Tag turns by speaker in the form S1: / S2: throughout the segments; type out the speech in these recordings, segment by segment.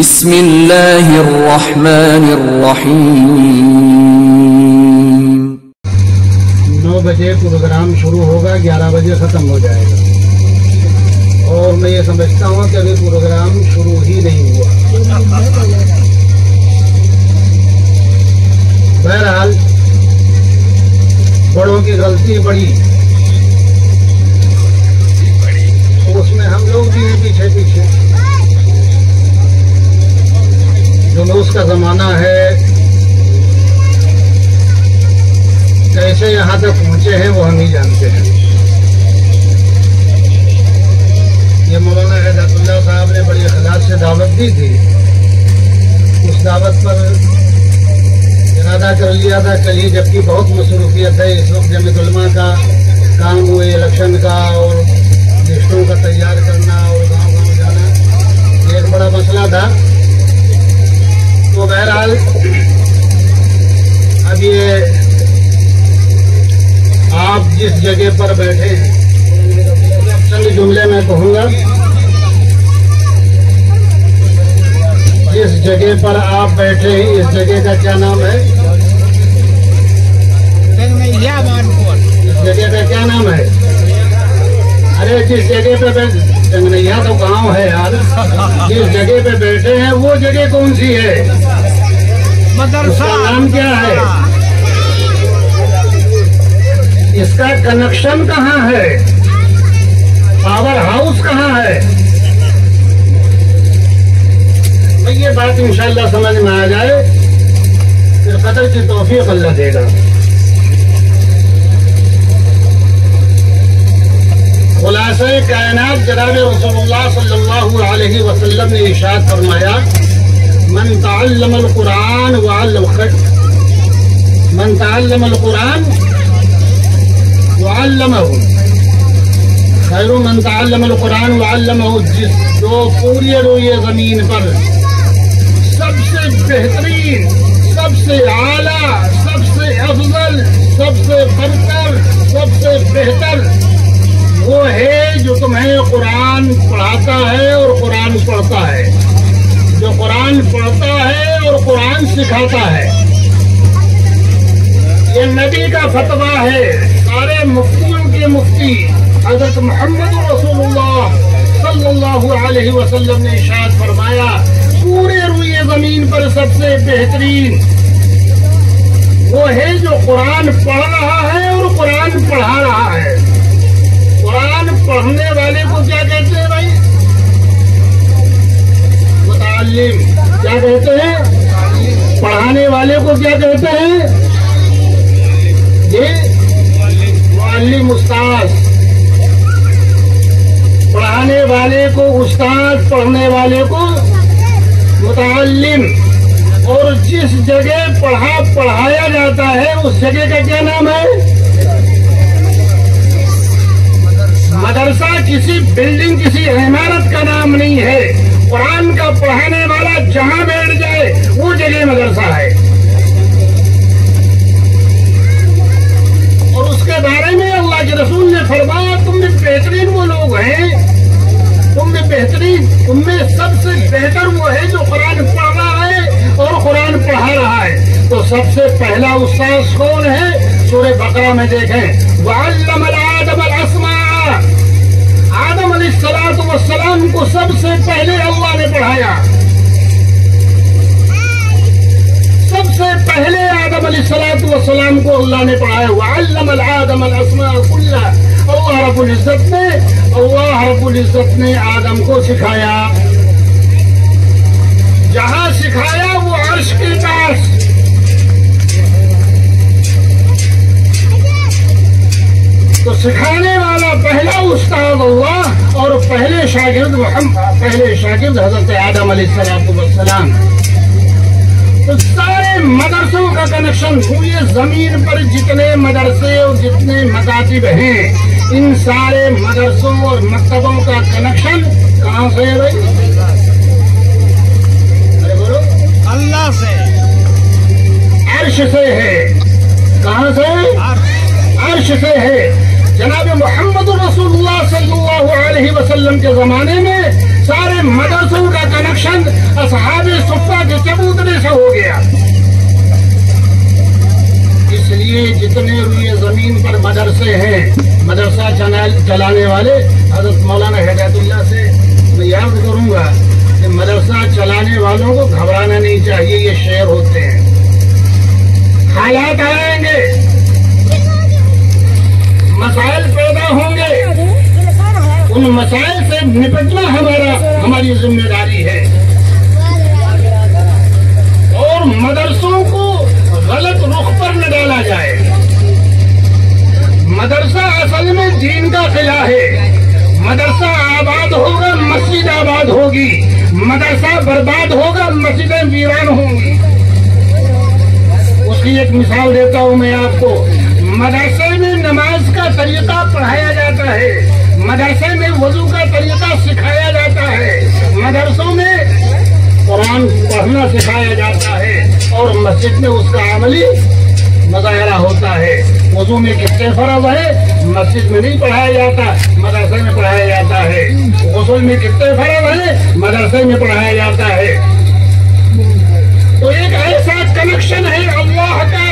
S1: बिस्मिल्लाहिर्रहमानिर्रहीम।
S2: 9 बजे प्रोग्राम शुरू होगा, 11 बजे ख़त्म हो जाएगा। और मैं ये समझता हूँ कि अभी प्रोग्राम शुरू ही नहीं हुआ। बहरहाल बड़ों की गलती बड़ी, उसमें हम लोग भी हैं पीछे पीछे। जुलूस का ज़माना है, कैसे यहाँ तक पहुँचे हैं वो हम ही जानते हैं। ये मौलाना हिदायतुल्लाह साहब ने बड़ी इखलास से दावत दी थी। उस दावत पर इरादा कर लिया था कल ही, जबकि बहुत मसरूफियत है इस वक्त जमीयत उलमा का काम हुए, इलेक्शन का और लिस्टों का तैयार करना और गांव-गांव जाना, ये एक बड़ा मसला था। तो बहरहाल अब ये आप जिस जगह पर बैठे हैं, चंद जुमले में कहूँगा, जिस जगह पर आप बैठे हैं इस जगह का क्या नाम है? इस जगह का क्या नाम है? अरे जिस जगह पे जंगनैया तो गांव है यार, जिस जगह पे बैठे हैं वो जगह कौन सी है? उसका नाम क्या है? इसका कनेक्शन कहाँ है? पावर हाउस कहाँ है? ये बात इंशाअल्लाह समझ में आ जाए, फिर कदर की तौफीक अल्लाह देगा। खुलासा कायनात जनाब रसूलुल्लाह सल्लल्लाहु अलैहि वसल्लम ने इरशाद फरमाया, मन तअल्लमल कुरान व अल्लमहु खैरु मन तअल्लमल कुरान व अल्लमहु। जिस जो पूरी रोए जमीन पर सबसे बेहतरीन, सबसे आला, सबसे अफजल, सबसे बरतर, सबसे बेहतर वो है जो तुम्हें कुरान पढ़ाता है और कुरान पढ़ता है, जो कुरान पढ़ता है और कुरान सिखाता है। ये नबी का फतवा है। सारे मुफ्तियों के मुफ्ती हज़रत मोहम्मद रसूलुल्लाह सल्लल्लाहु अलैहि वसल्लम ने इरशाद फरमाया, पूरे रुए जमीन पर सबसे बेहतरीन वो है जो कुरान पढ़ रहा है और कुरान पढ़ा रहा है। कुरान पढ़ने वाले को क्या कहते हैं भाई? मुताल्लिम। क्या कहते हैं? पढ़ाने वाले को क्या कहते हैं? ये मुअल्लिम, उस्ताद। पढ़ाने वाले को उस्ताद, पढ़ने वाले को मुताल्लिम। और जिस जगह पढ़ाया जाता है उस जगह का क्या नाम है? मदरसा किसी बिल्डिंग, किसी इमारत का नाम नहीं है। कुरान का पढ़ाने वाला जहां बैठ जाए वो जगह मदरसा है। और उसके बारे में अल्लाह के रसूल ने फरमाया, तुम में बेहतरीन वो लोग हैं, तुम में बेहतरीन, तुम में सबसे बेहतर वो है जो कुरान पढ़ रहा है और कुरान पढ़ा रहा है। तो सबसे पहला उस्ताद कौन है? सूरह बकरा में देखें, वअल्लमल आदमल अस्मा। आदम अलैहिस्सलातु वस्सलाम को सबसे पहले अल्लाह ने पढ़ाया। सबसे पहले आदम अलैहिस्सलातु वस्सलाम को अल्लाह ने पढ़ाया। वअल्लमल आदमल अस्मा कुल्ला। अल्लाह रब्बुल इज्जत ने आदम को सिखाया। जहां सिखाया वो अर्श के पास। तो सिखाने वाला पहला उस्ताद अल्लाह और पहले शागिर्द हजरत आदम अलैहिस्सलाम। तो सारे मदरसों का कनेक्शन हुए, जमीन पर जितने मदरसे और जितने मकातिब हैं, इन सारे मदरसों और मकतबों का कनेक्शन कहाँ से है भाई? अरे बोलो, अल्लाह से, अर्श से है। कहाँ से? अर्श से है। जनाब मोहम्मद रसूलुल्लाह सल्लल्लाहु अलैहि वसल्लम के जमाने में सारे मदरसों का कनेक्शन असहाबे सुफ़्फ़ा के चबूतरे से हो गया। इसलिए जितने रुए जमीन पर मदरसे हैं, मदरसा चलाने वाले हज़रत मौलाना हिदायतुल्लाह से मैं याद करूंगा कि मदरसा चलाने वालों को घबराना नहीं चाहिए, ये शेर होते हैं। हालात आएंगे, मसाइल पैदा होंगे, उन मसाइल से निपटना हमारी जिम्मेदारी है। और मदरसों को गलत रुख पर न डाला जाए। मदरसा असल में दीन का किला है। मदरसा आबाद होगा, मस्जिद आबाद होगी। मदरसा बर्बाद होगा, मस्जिदें वीरान होंगी। उसकी एक मिसाल देता हूं मैं आपको। मदरसे में नमाज का तरीका पढ़ाया जाता है, मदरसे में वजू का तरीका सिखाया जाता है, मदरसों में कुरान पढ़ना सिखाया जाता है और मस्जिद में उसका अमली मुज़ाहरा होता है। वजू में कितने फर्ज है, मस्जिद में नहीं पढ़ाया जाता, मदरसे में पढ़ाया जाता है। गुस्ल में कितने फर्ज है, मदरसे में पढ़ाया जाता है। तो एक ऐसा कनेक्शन है अल्लाह का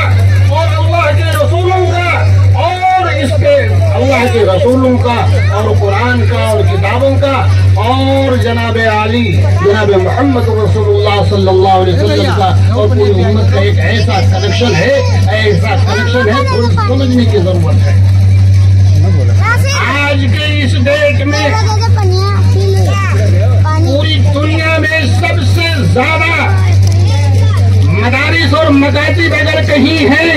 S2: और अल्लाह के रसूलों का और इसके अल्लाह के रसूलों का और कुरान का और किताबों का और जनाबे आली जनाबे मोहम्मद रसूलुल्लाह सल्लल्लाहु अलैहि वसल्लम का और पूरी उम्मत का एक ऐसा कनेक्शन है, ऐसा कनेक्शन है, थोड़ी समझने की जरूरत है। आज के इस डेट में पूरी दुनिया में सबसे ज्यादा मदारिस और मकातिब अगर कहीं हैं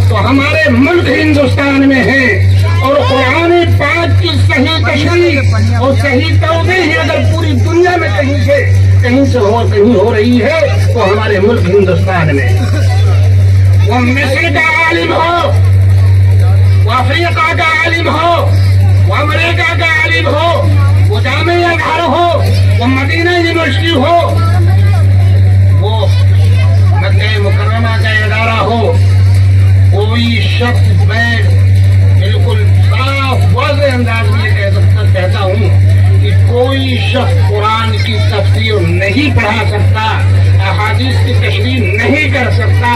S2: तो हमारे मुल्क हिंदुस्तान में है। और कुरान पाक की सही तशरीह और सही तौज़ीह अगर पूरी दुनिया में कहीं से हो रही है तो हमारे मुल्क हिंदुस्तान में। वो मिस्र का आलिम हो, वो अफ्रीका का आलिम हो, वो अमेरिका का आलिम हो, वो जामिया घर हो, वो मदीना यूनिवर्सिटी हो, वो मक्का मुकर्रमा का इदारा हो, कोई शख्स मैं बिल्कुल साफ वाज़ेह अंदाज में कहता हूँ कि कोई शख्स कुरान की तफसीर नहीं पढ़ा सकता, अहादीस की तशरीह नहीं कर सकता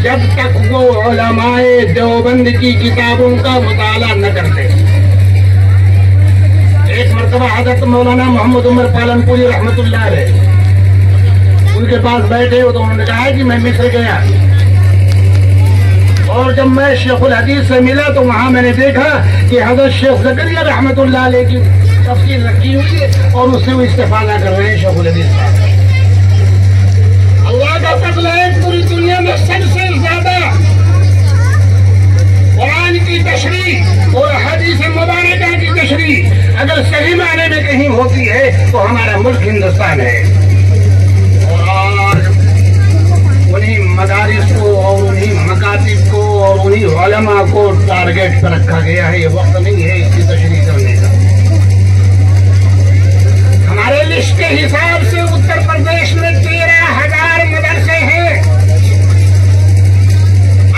S2: जब तक वो उलमाए देवबंद की किताबों का मुताला न करते। एक मरतबा हज़रत मौलाना मोहम्मद उमर पालनपुरी रहमतुल्लाह अलैह उनके पास बैठे हो तो उन्होंने कहा कि मैं मिस्र गया और जब मैं शेखुल हदीस से मिला तो वहां मैंने देखा कि हज़रत शेख ज़करिया रहमतुल्लाह अलैह की तफसीर रखी हुई है और उससे वो इस्तेफादा कर रहे हैं शेखुल हदीस साहब। अल्लाह का फज़ल है, पूरी दुनिया में सबसे ज्यादा कुरान की तशरीह और हदीस मुबारका की तशरीह अगर सही मायने में कहीं होती है तो हमारा मुल्क हिंदुस्तान है। और उन्हीं मदारिस को और उन्हीं मकातिब को और उन्हीं उलमा को टारगेट पर रखा गया है। ये वक्त नहीं है इसकी तशरीह करने का। हमारे लिस्ट के हिसाब से उत्तर प्रदेश में 13,000 मदरसे हैं।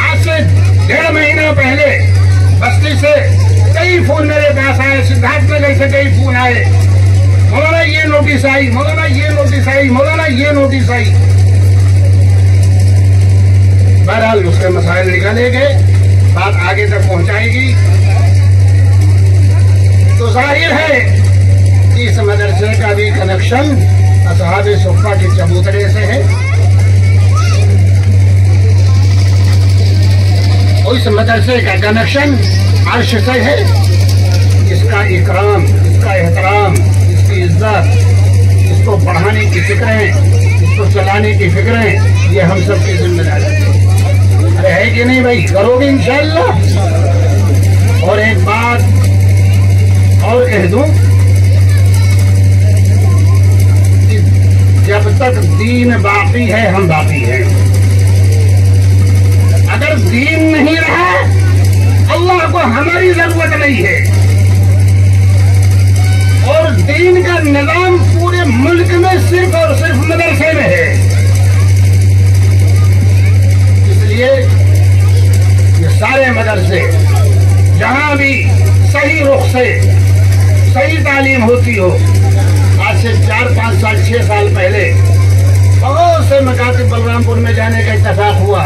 S2: आज से 1.5 महीना पहले बस्ती से कई फोन मेरे पास आए, सिद्धार्थनगर से कई फोन आए, मौलाना ये नोटिस आई, मौलाना ये नोटिस आई, मौलाना ये नोटिस आई। बहरहाल उसके मसाइल निकाले गए, बात आगे तक पहुंचाएगी तो जाहिर है कि इस मदरसे का भी कनेक्शन असहाबे सुफ़्फ़ा के चबूतरे से है और इस मदरसे का कनेक्शन अर्श से है। इसका इकराम, इसका एहतराम, इसकी इज्जत, इसको बढ़ाने की फिक्रें, इसको चलाने की फिक्रें, ये हम सबकी जिम्मेदारी है कि नहीं भाई? करोगे इंशाअल्लाह। और एक बात और कह दूं कि जब तक दीन बाकी है हम बाकी हैं। अगर दीन नहीं रहा अल्लाह को हमारी जरूरत नहीं है। और दीन का निजाम पूरे मुल्क में सिर्फ और सिर्फ मदरसे में है। इसलिए ये सारे मदरसे जहां भी सही रुख से, सही जानती हो, आज से 4-5 साल 6 साल पहले बहुत से मकातिब बलरामपुर में जाने का इत्तेफाक हुआ।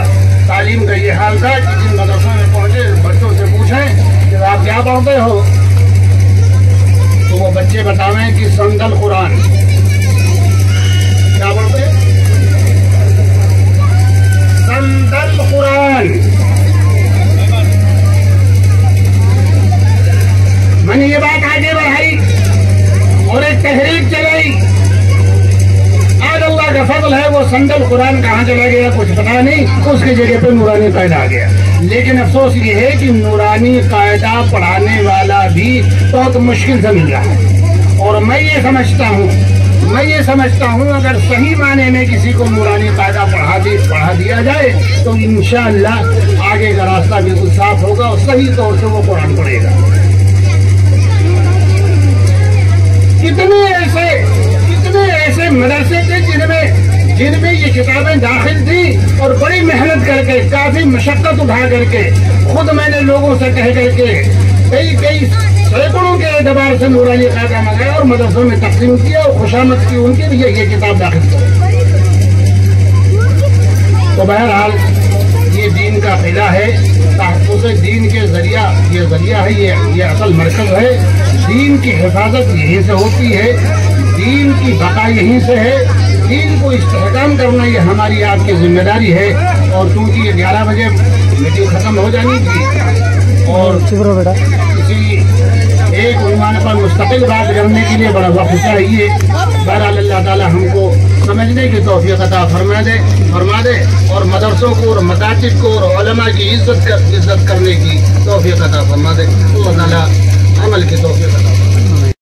S2: तालीम का ये हाल था कि जिन मदरसों में पहुंचे बच्चों से पूछें कि आप क्या पढ़ते हो, तो वो बच्चे बतावें कि संदल कुरान। क्या बोलते? संदल कुरान। मैंने ये बात आगे बढ़ाई और एक तहरीक चलाई। आज अल्लाह का फजल है, वो संदल कुरान कहाँ चला गया कुछ पता नहीं, उसकी जगह पे नूरानी कायदा आ गया। लेकिन अफसोस ये है कि नूरानी कायदा पढ़ाने वाला भी बहुत मुश्किल से मिल रहा है। और मैं ये समझता हूँ अगर सही माने में किसी को नूरानी कायदा पढ़ा दिया जाए तो इंशाअल्लाह आगे का रास्ता बिल्कुल साफ होगा और सही तौर से वो कुरान पढ़ेगा। कितने ऐसे मदरसे थे जिनमें ये किताबें दाखिल थी और बड़ी मेहनत करके, काफी मशक्कत उठा करके, खुद मैंने लोगों से कह करके कई सैकड़ों के एतबार से नूरानी कायदा मंगाया और मदरसों में तकसीम किया और खुशामद की उनके लिए ये किताब दाखिल करो। तो बहरहाल ये दीन का किला है, तहफ़्फ़ुज़ दीन के जरिया है, ये असल मरकज है। दीन की हिफाजत यहीं से होती है, दीन की बका यहीं से है। दीन को इस्तेहकाम करना ये हमारी आपकी जिम्मेदारी है। और क्योंकि ये 11 बजे मीटिंग खत्म हो जानी थी और किसी एक उन्वान पर मुस्तकिल बात करने के लिए बड़ा वक्त चाहिए। बहरहाल अल्लाह ताला हमको समझने की तौफीक अता फरमा दे और मदरसों को और मकातिब को और उलमा की इज्जत करने की तौफीक अता फरमा दे। अल्लाह ताला अमल की तौफीक अता फरमा दे।